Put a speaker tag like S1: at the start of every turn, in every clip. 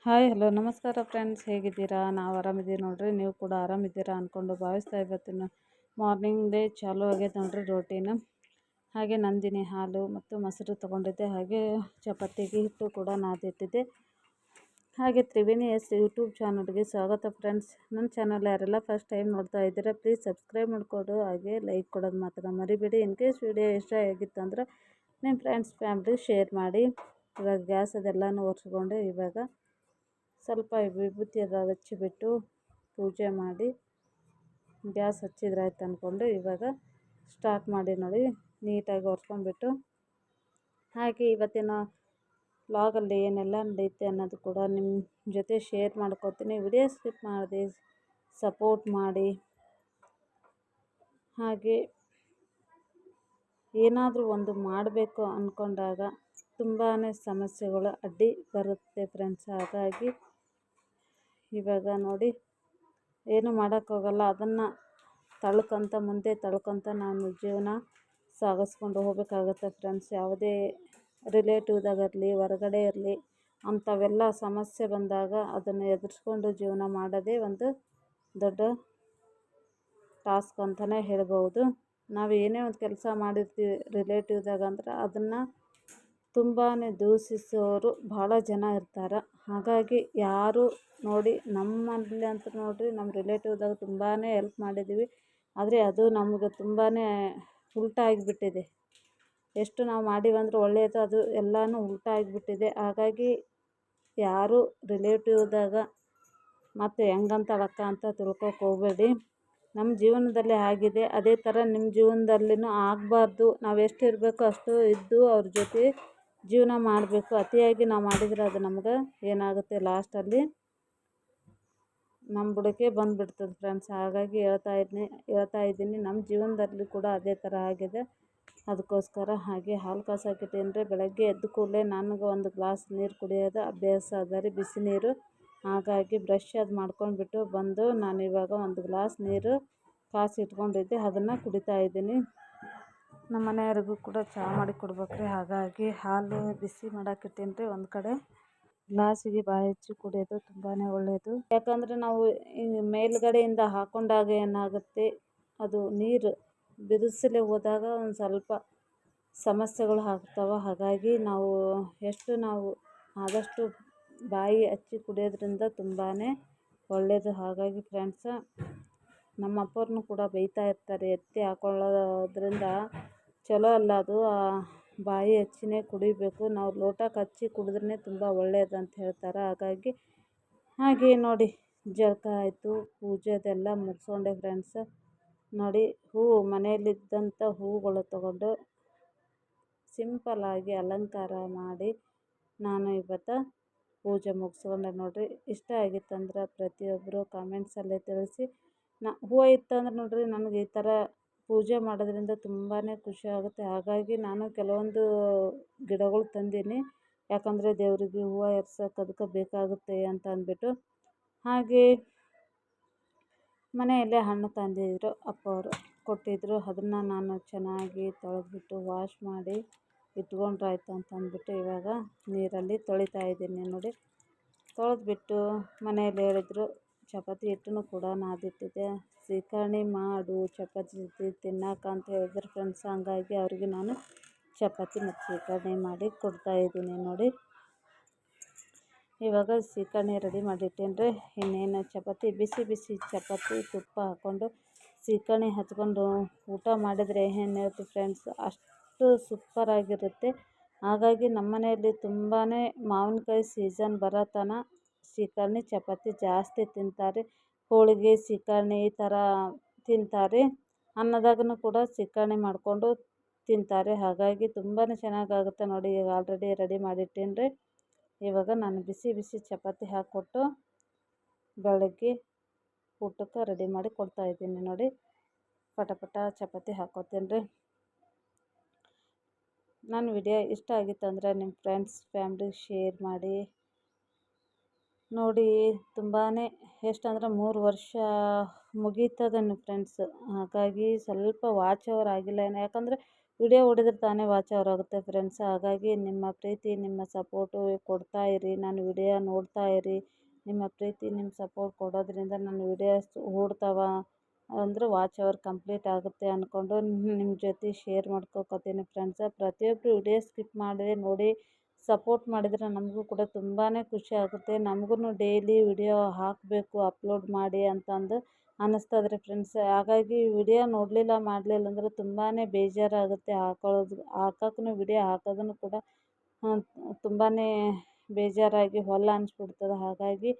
S1: Hi hello ನಮಸ್ಕಾರ friends, ಹೇಗಿದ್ದೀರಾ? ನಾವು ಆರಾಮಿದ್ದೀವಿ ನೋಡ್ರಿ. ನೀವು ಕೂಡ ಆರಾಮಿದ್ದೀರಾ ಅಂದ್ಕೊಂಡು ಭಾವಿಸ್ತಾ ಇವತ್ತಿನ ಮಾರ್ನಿಂಗ್ ಡೇ ಚಾಲೂ ಆಗೈತೆ ನೋಡ್ರಿ ರೋಟೀನ್. ಹಾಗೆ ನಂದಿನಿ ಹಾಲು ಮತ್ತು ಮೊಸರು ತೊಗೊಂಡಿದ್ದೆ. ಹಾಗೆ ಚಪಾತಿಗೆ ಹಿಟ್ಟು ಕೂಡ ನಾದಿಟ್ಟಿದ್ದೆ. ಹಾಗೆ ತ್ರಿವೇಣಿ ಎಸ್ ಯೂಟ್ಯೂಬ್ ಚಾನಲ್ಗೆ ಸ್ವಾಗತ ಫ್ರೆಂಡ್ಸ್. ನನ್ನ ಚಾನಲ್ ಯಾರೆಲ್ಲ ಫಸ್ಟ್ ಟೈಮ್ ನೋಡ್ತಾ ಇದ್ದೀರಾ ಪ್ಲೀಸ್ ಸಬ್ಸ್ಕ್ರೈಬ್ ಮಾಡಿಕೊಡು, ಹಾಗೆ ಲೈಕ್ ಕೊಡೋದು ಮಾತ್ರ ಮರಿಬೇಡಿ. ಇನ್ ಕೇಸ್ ವಿಡಿಯೋ ಇಷ್ಟ ಆಗಿತ್ತು ಅಂದ್ರೆ ನಿಮ್ಮ ಫ್ರೆಂಡ್ಸ್ ಫ್ಯಾಮ್ಲಿಗೆ ಶೇರ್ ಮಾಡಿ. ಇವಾಗ ಗ್ಯಾಸ್ ಅದೆಲ್ಲನೂ ಒರೆಸ್ಕೊಂಡು ಇವಾಗ ಸ್ವಲ್ಪ ವಿಭೂತಿ ಎಲ್ಲ ಹಚ್ಚಿಬಿಟ್ಟು ಪೂಜೆ ಮಾಡಿ ಗ್ಯಾಸ್ ಹಚ್ಚಿದ್ರಾಯ್ತು ಅಂದ್ಕೊಂಡು ಇವಾಗ ಸ್ಟಾರ್ಟ್ ಮಾಡಿ ನೋಡಿ. ನೀಟಾಗಿ ಒರೆಸ್ಕೊಂಡ್ಬಿಟ್ಟು ಹಾಗೆ ಇವತ್ತಿನ ವ್ಲಾಗಲ್ಲಿ ಏನೆಲ್ಲ ನಡೆಯುತ್ತೆ ಅನ್ನೋದು ಕೂಡ ನಿಮ್ಮ ಜೊತೆ ಶೇರ್ ಮಾಡ್ಕೊತೀನಿ. ವಿಡಿಯೋ ಸ್ಕಿಪ್ ಮಾಡಿ ಸಪೋರ್ಟ್ ಮಾಡಿ. ಹಾಗೆ ಏನಾದರೂ ಒಂದು ಮಾಡಬೇಕು ಅಂದ್ಕೊಂಡಾಗ ತುಂಬಾ ಸಮಸ್ಯೆಗಳು ಅಡ್ಡಿ ಬರುತ್ತೆ ಫ್ರೆಂಡ್ಸ್. ಹಾಗಾಗಿ ಇವಾಗ ನೋಡಿ ಏನು ಮಾಡೋಕ್ಕಾಗಲ್ಲ, ಅದನ್ನು ಮುಂದೆ ತಳ್ಕೊತ ನಾನು ಜೀವನ ಸಾಗಿಸ್ಕೊಂಡು ಹೋಗಬೇಕಾಗತ್ತೆ ಫ್ರೆಂಡ್ಸ್. ಯಾವುದೇ ರಿಲೇಟಿವ್ದಾಗಿರಲಿ ಹೊರಗಡೆ ಇರಲಿ ಅಂಥವೆಲ್ಲ ಸಮಸ್ಯೆ ಬಂದಾಗ ಅದನ್ನು ಎದುರಿಸ್ಕೊಂಡು ಜೀವನ ಮಾಡೋದೇ ಒಂದು ದೊಡ್ಡ ಟಾಸ್ಕ್ ಅಂತಲೇ ಹೇಳ್ಬೋದು. ನಾವು ಏನೇ ಒಂದು ಕೆಲಸ ಮಾಡಿರ್ತೀವಿ ರಿಲೇಟಿವ್ದಾಗ ಅಂದ್ರೆ ಅದನ್ನು ತುಂಬಾ ದೂಷಿಸೋರು ಭಾಳ ಜನ ಇರ್ತಾರೆ. ಹಾಗಾಗಿ ಯಾರು ನೋಡಿ ನಮ್ಮಲ್ಲಿ ಅಂತ ನೋಡಿರಿ, ನಮ್ಮ ರಿಲೇಟಿವ್ದಾಗ ತುಂಬಾ ಹೆಲ್ಪ್ ಮಾಡಿದ್ದೀವಿ. ಆದರೆ ಅದು ನಮಗೆ ತುಂಬಾ ಉಲ್ಟಾ ಆಗಿಬಿಟ್ಟಿದೆ. ಎಷ್ಟು ನಾವು ಮಾಡೀವಂದ್ರೆ ಒಳ್ಳೆಯದು, ಅದು ಎಲ್ಲನೂ ಉಲ್ಟಾ ಆಗಿಬಿಟ್ಟಿದೆ. ಹಾಗಾಗಿ ಯಾರು ರಿಲೇಟಿವ್ದಾಗ ಮತ್ತು ಹೆಂಗಂತಳಕ್ಕ ಅಂತ ತಿಳ್ಕೊಕ್ಕೆ ಹೋಗಬೇಡಿ. ನಮ್ಮ ಜೀವನದಲ್ಲಿ ಆಗಿದೆ, ಅದೇ ಥರ ನಿಮ್ಮ ಜೀವನದಲ್ಲಿನೂ ಆಗಬಾರ್ದು. ನಾವು ಎಷ್ಟು ಇರಬೇಕು ಅಷ್ಟು ಇದ್ದು ಅವ್ರ ಜೊತೆ ಜೀವನ ಮಾಡಬೇಕು. ಅತಿಯಾಗಿ ನಾವು ಮಾಡಿದರೆ ಅದು ನಮ್ಗೆ ಏನಾಗುತ್ತೆ ಲಾಸ್ಟಲ್ಲಿ ನಮ್ಮ ಬುಡಕ್ಕೆ ಬಂದುಬಿಡ್ತದೆ ಫ್ರೆಂಡ್ಸ್. ಹಾಗಾಗಿ ಹೇಳ್ತಾ ಇದ್ದೀನಿ ನಮ್ಮ ಜೀವನದಲ್ಲಿ ಕೂಡ ಅದೇ ಥರ ಆಗಿದೆ. ಅದಕ್ಕೋಸ್ಕರ ಹಾಗೆ ಹಾಲು ಕಾಸಾಕಿಟ್ಟೇನ್ರೆ ಬೆಳಗ್ಗೆ ಎದ್ದ ಕೂಡಲೇ ನನಗೆ ಒಂದು ಗ್ಲಾಸ್ ನೀರು ಕುಡಿಯೋದು ಅಭ್ಯಾಸ ಅದ ರೀ, ಬಿಸಿ ನೀರು. ಹಾಗಾಗಿ ಬ್ರಷ್ ಅದು ಮಾಡ್ಕೊಂಡ್ಬಿಟ್ಟು ಬಂದು ನಾನು ಇವಾಗ ಒಂದು ಗ್ಲಾಸ್ ನೀರು ಕಾಸಿ ಇಟ್ಕೊಂಡಿದ್ದೆ, ಅದನ್ನು ಕುಡಿತಾ ಇದ್ದೀನಿ. ನಮ್ಮ ಮನೆಯವ್ರಿಗೂ ಕೂಡ ಚಹಾ ಮಾಡಿ ಕೊಡ್ಬೇಕ್ರಿ. ಹಾಗಾಗಿ ಹಾಲು ಬಿಸಿ ಮಾಡೋಕ್ಕಿಟ್ಟೇನ್ರಿ ಒಂದು ಕಡೆ. ಗ್ಲಾಸಿಗೆ ಬಾಯಿ ಹಚ್ಚಿ ಕುಡಿಯೋದು ತುಂಬಾ ಒಳ್ಳೆಯದು. ಯಾಕಂದರೆ ನಾವು ಮೇಲ್ಗಡೆಯಿಂದ ಹಾಕೊಂಡಾಗ ಏನಾಗುತ್ತೆ, ಅದು ನೀರು ಬಿರುಸಲೇ ಹೋದಾಗ ಒಂದು ಸ್ವಲ್ಪ ಸಮಸ್ಯೆಗಳು ಆಗ್ತಾವೆ. ಹಾಗಾಗಿ ನಾವು ಆದಷ್ಟು ಬಾಯಿ ಹಚ್ಚಿ ಕುಡಿಯೋದ್ರಿಂದ ತುಂಬಾ ಒಳ್ಳೆಯದು. ಹಾಗಾಗಿ ಫ್ರೆಂಡ್ಸ, ನಮ್ಮ ಅಪ್ಪವ್ರನ್ನೂ ಕೂಡ ಬೈತಾ ಇರ್ತಾರೆ, ಎತ್ತಿ ಹಾಕೊಳ್ಳೋದ್ರಿಂದ ಚಲೋ ಅಲ್ಲ ಅದು, ಬಾಯಿ ಹಚ್ಚಿನೇ ಕುಡಿಬೇಕು, ನಾವು ಲೋಟಕ್ಕೆ ಹಚ್ಚಿ ಕುಡಿದ್ರೇ ತುಂಬ ಒಳ್ಳೆಯದು ಅಂತ ಹೇಳ್ತಾರೆ. ಹಾಗೆ ನೋಡಿ ಜಳಕ ಆಯಿತು, ಪೂಜೆದೆಲ್ಲ ಮುಗಿಸ್ಕೊಂಡೆ ಫ್ರೆಂಡ್ಸ್. ನೋಡಿ ಮನೆಯಲ್ಲಿದ್ದಂಥ ಹೂಗಳು ತಗೊಂಡು ಸಿಂಪಲ್ಲಾಗಿ ಅಲಂಕಾರ ಮಾಡಿ ನಾನು ಇವತ್ತು ಪೂಜೆ ಮುಗಿಸ್ಕೊಂಡೆ ನೋಡಿರಿ. ಇಷ್ಟ ಆಗಿತ್ತಂದ್ರೆ ಪ್ರತಿಯೊಬ್ಬರು ಕಾಮೆಂಟ್ಸಲ್ಲೇ ತಿಳಿಸಿ. ಹೂವು ಇತ್ತಂದ್ರೆ ನೋಡಿರಿ ನನಗೆ ಈ ಥರ ಪೂಜೆ ಮಾಡೋದ್ರಿಂದ ತುಂಬಾ ಖುಷಿ ಆಗುತ್ತೆ. ಹಾಗಾಗಿ ನಾನು ಕೆಲವೊಂದು ಗಿಡಗಳು ತಂದೀನಿ, ಯಾಕಂದರೆ ದೇವರಿಗೆ ಹೂವು ಏರ್ಸೋಕೆ ಅದಕ್ಕೆ ಬೇಕಾಗುತ್ತೆ ಅಂತ ಅಂದ್ಬಿಟ್ಟು. ಹಾಗೆ ಮನೆಯಲ್ಲೇ ಹಣ್ಣು ತಂದಿದ್ರು, ಅಪ್ಪವರು ಕೊಟ್ಟಿದ್ದರು. ಅದನ್ನು ನಾನು ಚೆನ್ನಾಗಿ ತೊಳೆದ್ಬಿಟ್ಟು ವಾಶ್ ಮಾಡಿ ಇಟ್ಕೊಂಡ್ರಾಯ್ತು ಅಂತ ಅಂದ್ಬಿಟ್ಟು ಇವಾಗ ನೀರಲ್ಲಿ ತೊಳಿತಾ ಇದ್ದೀನಿ ನೋಡಿ. ತೊಳೆದ್ಬಿಟ್ಟು ಮನೆಯಲ್ಲಿ ಹೇಳಿದ್ರು ಚಪಾತಿ ಹಿಟ್ಟನ್ನು ಕೂಡ ನಾದಿಟ್ಟಿದ್ದೆ, ಸೀಕರ್ಣಿ ಮಾಡು ಚಪಾತಿ ಜೊತೆ ತಿನ್ನೋಕೆ ಅಂತ ಹೇಳಿದ್ರು ಫ್ರೆಂಡ್ಸ್. ಹಂಗಾಗಿ ಅವ್ರಿಗೆ ನಾನು ಚಪಾತಿ ಮತ್ತು ಸೀಕರ್ಣಿ ಮಾಡಿ ಕೊಡ್ತಾಯಿದ್ದೀನಿ ನೋಡಿ. ಇವಾಗ ಸೀಕರ್ಣಿ ರೆಡಿ ಮಾಡಿಟ್ಟೇನ್ರಿ. ಇನ್ನೇನು ಚಪಾತಿ, ಬಿಸಿ ಬಿಸಿ ಚಪಾತಿ ತುಪ್ಪ ಹಾಕ್ಕೊಂಡು ಸೀಕರ್ಣಿ ಹಚ್ಕೊಂಡು ಊಟ ಮಾಡಿದರೆ ಏನಿರುತ್ತೆ ಫ್ರೆಂಡ್ಸ್, ಅಷ್ಟು ಸೂಪರಾಗಿರುತ್ತೆ. ಹಾಗಾಗಿ ನಮ್ಮ ಮನೆಯಲ್ಲಿ ತುಂಬಾ ಮಾವಿನಕಾಯಿ ಸೀಸನ್ ಬರೋ ತನಕ ಸೀಕರ್ಣಿ ಚಪಾತಿ ಜಾಸ್ತಿ ತಿಂತಾರೆ. ಹೋಳಿಗೆ ಸೀಕರ್ಣಿ ಈ ಥರ ತಿಂತಾರೆ. ಅನ್ನದಾಗೂ ಕೂಡ ಸೀಕರ್ಣಿ ಮಾಡಿಕೊಂಡು ತಿಂತಾರೆ. ಹಾಗಾಗಿ ತುಂಬಾ ಚೆನ್ನಾಗಾಗುತ್ತೆ ನೋಡಿ. ಈಗ ಆಲ್ರೆಡಿ ರೆಡಿ ಮಾಡಿಟ್ಟೇನ್ರಿ. ಇವಾಗ ನಾನು ಬಿಸಿ ಬಿಸಿ ಚಪಾತಿ ಹಾಕ್ಕೊಟ್ಟು ಬೆಳಗ್ಗೆ ಊಟಕ್ಕೆ ರೆಡಿ ಮಾಡಿ ಕೊಡ್ತಾಯಿದ್ದೀನಿ ನೋಡಿ. ಪಟ ಚಪಾತಿ ಹಾಕ್ಕೊತೀನಿ ರೀ. ನನ್ನ ವಿಡಿಯೋ ಇಷ್ಟ ಆಗಿತ್ತಂದರೆ ನಿಮ್ಮ ಫ್ರೆಂಡ್ಸ್ ಫ್ಯಾಮ್ಲಿಗೆ ಶೇರ್ ಮಾಡಿ ನೋಡಿ. ತುಂಬಾ ಎಷ್ಟಂದ್ರೆ 3 ವರ್ಷ ಮುಗೀತದನ್ನು ಫ್ರೆಂಡ್ಸ್. ಹಾಗಾಗಿ ಸ್ವಲ್ಪ ವಾಚ್ ಓವರ್ ಆಗಿಲ್ಲ, ಯಾಕಂದರೆ ವಿಡಿಯೋ ಹೊಡಿದ್ರೆ ತಾನೇ ವಾಚ್ ಅವರ್ ಆಗುತ್ತೆ ಫ್ರೆಂಡ್ಸ್. ಹಾಗಾಗಿ ನಿಮ್ಮ ಪ್ರೀತಿ ನಿಮ್ಮ ಸಪೋರ್ಟು ಕೊಡ್ತಾ ಇರಿ, ನಾನು ವಿಡಿಯೋ ನೋಡ್ತಾ ಇರಿ. ನಿಮ್ಮ ಪ್ರೀತಿ ನಿಮ್ಮ ಸಪೋರ್ಟ್ ಕೊಡೋದ್ರಿಂದ ನನ್ನ ವಿಡಿಯೋಸ್ ಓಡ್ತಾವ ಅಂದ್ರೆ ವಾಚ್ ಅವರ್ ಕಂಪ್ಲೀಟ್ ಆಗುತ್ತೆ ಅಂದ್ಕೊಂಡು ನಿಮ್ಮ ಜೊತೆ ಶೇರ್ ಮಾಡ್ಕೊತೀನಿ ಫ್ರೆಂಡ್ಸ. ಪ್ರತಿಯೊಬ್ಬರು ವಿಡಿಯೋ ಸ್ಕಿಪ್ ಮಾಡದೆ ನೋಡಿ ಸಪೋರ್ಟ್ ಮಾಡಿದರೆ ನಮಗೂ ಕೂಡ ತುಂಬಾ ಖುಷಿ ಆಗುತ್ತೆ. ನಮಗೂ ಡೈಲಿ ವಿಡಿಯೋ ಹಾಕಬೇಕು ಅಪ್ಲೋಡ್ ಮಾಡಿ ಅಂತಂದು ಅನ್ನಿಸ್ತದ್ರಿ ಫ್ರೆಂಡ್ಸ್. ಹಾಗಾಗಿ ವಿಡಿಯೋ ನೋಡಲಿಲ್ಲ ಮಾಡಲಿಲ್ಲ ಅಂದ್ರೆ ತುಂಬಾ ಬೇಜಾರಾಗುತ್ತೆ. ಹಾಕೋಕ್ಕೂ ವಿಡಿಯೋ ಹಾಕೋದನ್ನು ಕೂಡ ತುಂಬಾ ಬೇಜಾರಾಗಿ ಹೊಲ್ಲ ಅನಿಸ್ಬಿಡ್ತದೆ. ಹಾಗಾಗಿ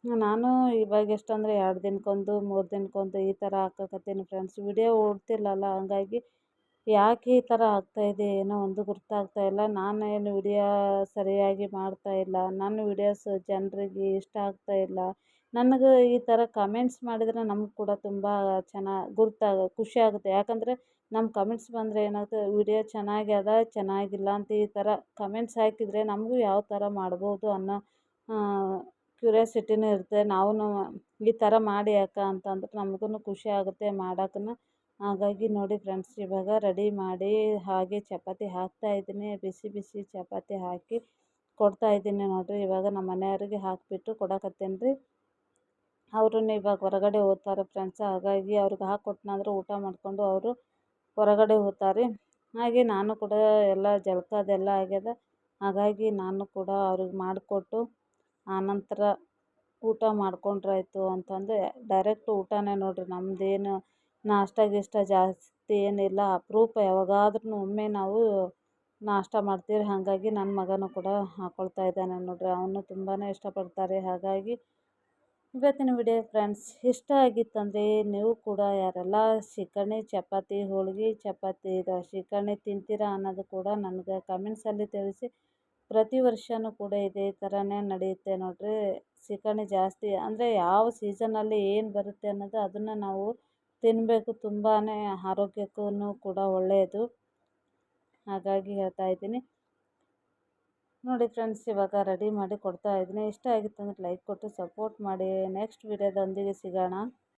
S1: ನಾನು ಇವಾಗ ಎಷ್ಟಂದರೆ 2 ದಿನಕ್ಕೊಂದು 3 ದಿನಕ್ಕೊಂದು ಈ ಥರ ಹಾಕಕತ್ತೀನಿ ಫ್ರೆಂಡ್ಸ್. ವಿಡಿಯೋ ಓಡ್ತಿಲ್ಲಲ್ಲ, ಹಂಗಾಗಿ ಯಾಕೆ ಈ ಥರ ಆಗ್ತಾಯಿದೆ ಏನೋ ಒಂದು ಗೊತ್ತಾಗ್ತಾಯಿಲ್ಲ. ನಾನೇನು ವಿಡಿಯೋ ಸರಿಯಾಗಿ ಮಾಡ್ತಾಯಿಲ್ಲ, ನನ್ನ ವಿಡಿಯೋಸ್ ಜನರಿಗೆ ಇಷ್ಟ ಆಗ್ತಾಯಿಲ್ಲ. ನನಗೆ ಈ ಥರ ಕಮೆಂಟ್ಸ್ ಮಾಡಿದರೆ ನಮ್ಗೆ ಕೂಡ ತುಂಬ ಖುಷಿ ಆಗುತ್ತೆ. ಯಾಕಂದರೆ ನಮ್ಮ ಕಮೆಂಟ್ಸ್ ಬಂದರೆ ಏನಾಗುತ್ತೆ, ವಿಡಿಯೋ ಚೆನ್ನಾಗ್ಯದ ಚೆನ್ನಾಗಿಲ್ಲ ಅಂತ ಈ ಥರ ಕಮೆಂಟ್ಸ್ ಹಾಕಿದರೆ ನಮಗೂ ಯಾವ ಥರ ಮಾಡ್ಬೋದು ಅನ್ನೋ ಕ್ಯೂರಿಯಾಸಿಟಿನೂ ಇರುತ್ತೆ. ನಾವು ಈ ಥರ ಮಾಡಿ ಅಕ್ಕ ಅಂತಂದ್ರೆ ನಮಗೂ ಖುಷಿ ಆಗುತ್ತೆ ಮಾಡೋಕ್ಕೂ. ಹಾಗಾಗಿ ನೋಡಿ ಫ್ರೆಂಡ್ಸ್, ಇವಾಗ ರೆಡಿ ಮಾಡಿ ಹಾಗೆ ಚಪಾತಿ ಹಾಕ್ತಾಯಿದ್ದೀನಿ. ಬಿಸಿ ಬಿಸಿ ಚಪಾತಿ ಹಾಕಿ ಕೊಡ್ತಾಯಿದ್ದೀನಿ ನೋಡಿರಿ. ಇವಾಗ ನಮ್ಮ ಮನೆಯವ್ರಿಗೆ ಹಾಕಿಬಿಟ್ಟು ಕೊಡಕತ್ತೀನಿ ರೀ. ಅವರು ಇವಾಗ ಹೊರಗಡೆ ಹೋಗ್ತಾರೆ ಫ್ರೆಂಡ್ಸ್. ಹಾಗಾಗಿ ಅವ್ರಿಗೆ ಹಾಕ್ಕೊಟ್ನಂದ್ರೆ ಊಟ ಮಾಡಿಕೊಂಡು ಅವರು ಹೊರಗಡೆ ಹೋಗ್ತಾರೆ. ಹಾಗೆ ನಾನು ಕೂಡ ಎಲ್ಲ ಜಳಕ ಅದೆಲ್ಲ ಆಗ್ಯದ. ಹಾಗಾಗಿ ನಾನು ಕೂಡ ಅವ್ರಿಗೆ ಮಾಡಿಕೊಟ್ಟು ಆನಂತರ ಊಟ ಮಾಡ್ಕೊಂಡ್ರಾಯ್ತು ಅಂತಂದು ಡೈರೆಕ್ಟ್ ಊಟನೇ ನೋಡಿರಿ. ನಮ್ಮದೇನು ನಾಷ್ಟ ಗೀಷ್ಟ ಜಾಸ್ತಿ ಏನಿಲ್ಲ, ಅಪರೂಪ ಯಾವಾಗಾದ್ರೂ ಒಮ್ಮೆ ನಾವು ನಾಷ್ಟ ಮಾಡ್ತೀವಿ. ಹಾಗಾಗಿ ನನ್ನ ಮಗನೂ ಕೂಡ ಹಾಕ್ಕೊಳ್ತಾ ಇದ್ದಾನೆ ನೋಡಿರಿ, ಅವನು ತುಂಬಾ ಇಷ್ಟಪಡ್ತಾರೆ. ಹಾಗಾಗಿ ಇವತ್ತಿನ ವಿಡಿಯೋ ಫ್ರೆಂಡ್ಸ್ ಇಷ್ಟ ಆಗಿತ್ತಂದರೆ ನೀವು ಕೂಡ ಯಾರೆಲ್ಲ ಶಿಕರಣಿ ಚಪಾತಿ ಹೋಳಿಗೆ ಚಪಾತಿ ಶಿಕರಣಿ ತಿಂತೀರಾ ಅನ್ನೋದು ಕೂಡ ನನಗೆ ಕಮೆಂಟ್ಸಲ್ಲಿ ತಿಳಿಸಿ. ಪ್ರತಿ ವರ್ಷವೂ ಕೂಡ ಇದೇ ಥರನೇ ನಡೆಯುತ್ತೆ ನೋಡಿರಿ. ಶಿಕರಣಿ ಜಾಸ್ತಿ ಅಂದರೆ ಯಾವ ಸೀಸನಲ್ಲಿ ಏನು ಬರುತ್ತೆ ಅನ್ನೋದು ಅದನ್ನು ನಾವು ತಿನ್ನಬೇಕು. ತುಂಬಾ ಆರೋಗ್ಯಕ್ಕೂ ಕೂಡ ಒಳ್ಳೆಯದು. ಹಾಗಾಗಿ ಹೇಳ್ತಾ ಇದ್ದೀನಿ ನೋಡಿ ಫ್ರೆಂಡ್ಸ್. ಇವಾಗ ರೆಡಿ ಮಾಡಿ ಕೊಡ್ತಾ ಇದ್ದೀನಿ. ಇಷ್ಟ ಆಗಿತ್ತು ಅಂದರೆ ಲೈಕ್ ಕೊಟ್ಟು ಸಪೋರ್ಟ್ ಮಾಡಿ. ನೆಕ್ಸ್ಟ್ ವಿಡಿಯೋದೊಂದಿಗೆ ಸಿಗೋಣ.